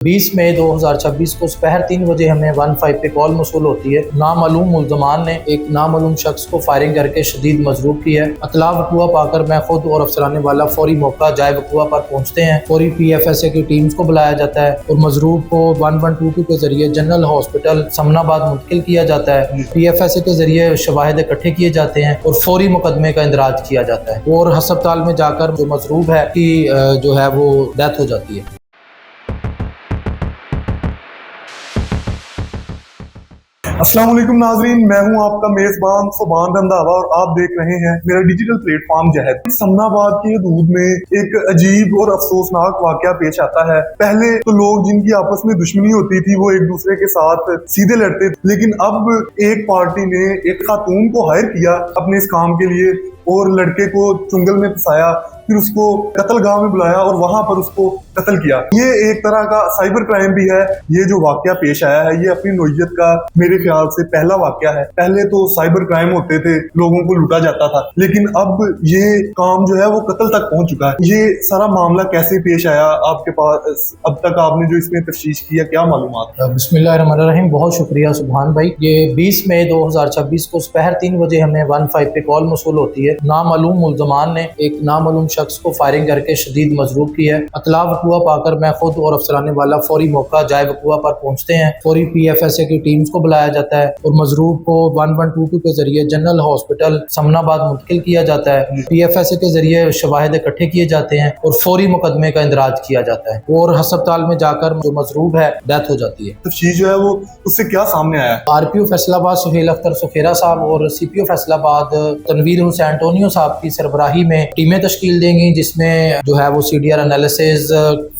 20 मई 2026 को दोपहर 3 बजे हमें 15 पे कॉल मौसूल होती है। नामालूम मुल्ज़मान ने एक नामालूम शख्स को फायरिंग करके शदीद मजरूब की है। इत्तला वक़ुआ पाकर मैं खुद और अफसरान वाला फौरी मौका जाए वक़ुआ पर पहुँचते हैं। फौरी PFSA की टीम्स को बुलाया जाता है और मजरूब को 1122 के जरिए जनरल हॉस्पिटल समनाबाद मुंतकिल किया जाता है। PFSA के जरिए शवाहिद इकट्ठे किए जाते हैं और फौरी मुकदमे का इंदराज किया जाता है और हस्पताल में जाकर जो मजरूब है कि जो है वो डेथ हो जाती है। अस्सलाम वालेकुम नाजरीन, मैं हूं आपका मेजबान सुभान रंधावा और आप देख रहे हैं मेरा डिजिटल प्लेटफॉर्म जहद। समनाबाद की हदूद में एक अजीब और अफसोसनाक वाकया पेश आता है। पहले तो लोग जिनकी आपस में दुश्मनी होती थी वो एक दूसरे के साथ सीधे लड़ते थे, लेकिन अब एक पार्टी ने एक खातून को हायर किया अपने इस काम के लिए और लड़के को चुंगल में फंसाया, फिर उसको कत्लगाह में बुलाया और वहां पर उसको कत्ल किया। ये एक तरह का साइबर क्राइम भी है। ये जो वाकया पेश आया है ये अपनी नौइयत का मेरे ख्याल से पहला वाकया है। पहले तो साइबर क्राइम होते थे, लोगों को लूटा जाता था, लेकिन अब ये काम जो है वो कत्ल तक पहुंच चुका है। ये सारा मामला कैसे पेश आया आपके पास, अब तक आपने जो इसमें तफ्तीश किया, क्या मालूमात? बिस्मिल्लाहिर्रहमानिर्रहीम, बहुत शुक्रिया सुभान भाई। ये 20 मई 2026 को दोपहर 3 बजे हमें 15 पे कॉल मौसूल होती है। नामालूम मुल्ज़मान ने एक नामालूम शख्स को फायरिंग करके शदीद मजरूब की है। इत्तला वक़ुआ पाकर मैं खुद और अफसरान वाला फौरी मौका जाए वक़ुआ पर पहुँचते हैं। फौरी PFSA की टीम्स को बुलाया जाता है और मजरूब को 1122 के जरिए जनरल हॉस्पिटल समनाबाद मुंतकिल किया जाता है। PFSA के जरिए शवाहिद इकट्ठे किए जाते हैं और फौरी मुकदमे का इंदराज किया जाता है और हस्पताल में जाकर जो मजरूब है डेथ हो जाती है। तफ्तीश जो है वो उससे क्या सामने आया? RPO फैसलाबाद सुहेल अख्तर सुफेरा साहब और CPO फैसलाबाद तनवीर हुसैन एंटोनियो साहब की सरबराही में टीमें तश्कील देंगी, जिसमें जो है वो CDR analysis,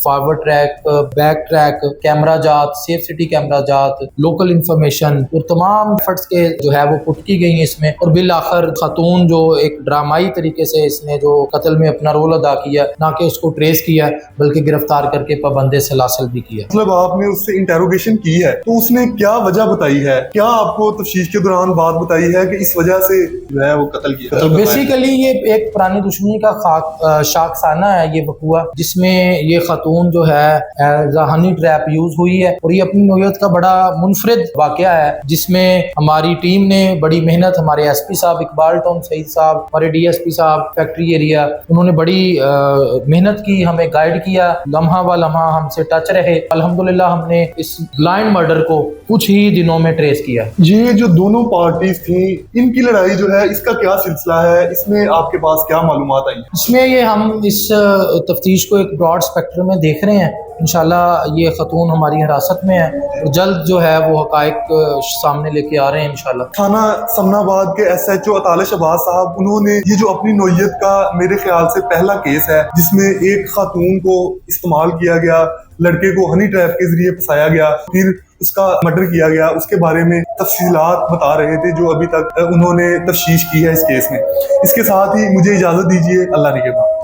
forward track, back track, camera जात, सेफ सिटी कैमरा जात, लोकल इंफॉर्मेशन और तमाम एफर्ट्स के जो है वो पुट की गई हैं इसमें। और बिल आखिर खातून जो एक ड्रामाई तरीके से इसने जो कत्ल में अपना रोल अदा किया, ना कि उसको ट्रेस किया बल्कि गिरफ्तार करके पाबंदे सलासल भी किया। मतलब आपने उससे इंटेरोगेशन की है तो उसने क्या वजह बताई है? क्या आपको तफ्तीश के दौरान बात बताई है कि इस वजह से जो है वो कत्ल किया? बेसिकली ये एक पुरानी दुश्मनी का शाखसाना है ये वक़ुआ, जिसमें ये खातून जो है हनी ट्रैप यूज हुई है और ये अपनी नौयत का बड़ा मुनफरिद वाकया है, जिसमें हमारी टीम ने बड़ी मेहनत, हमारे SP साहब इकबाल टाउन सईद साहब, हमारे DSP साहब फैक्ट्री एरिया, उन्होंने बड़ी मेहनत की, हमें गाइड किया, लम्हा व लम्हा हमसे टच रहे। अल्हम्दुलिल्लाह हमने इस ब्लाइंड मर्डर को कुछ ही दिनों में ट्रेस किया। ये जो दोनों पार्टीज थी, इनकी लड़ाई जो है इसका क्या सिलसिला है? इसमें आपके पास क्या मालूमात आई? इसमें ये हम इस तफ्तीश को एक ब्रॉड स्पेक्ट्रम में देख रहे हैं। इंशाल्लाह ये खतून हमारी हिरासत में है और जल्द जो है वो हकायक सामने लेके आ रहे हैं इंशाल्लाह। थाना समनाबाद के SHO अताले शहबाज साहब, उन्होंने ये जो अपनी नौयत का मेरे ख्याल से पहला केस है जिसमें एक खातून को इस्तेमाल किया गया, लड़के को हनी ट्रैप के जरिए फंसाया गया, फिर उसका मर्डर किया गया, उसके बारे में तफसीलात बता रहे थे जो अभी तक उन्होंने तफ्तीश की है इस केस में। इसके साथ ही मुझे इजाजत दीजिए। अल्लाह निगहबान।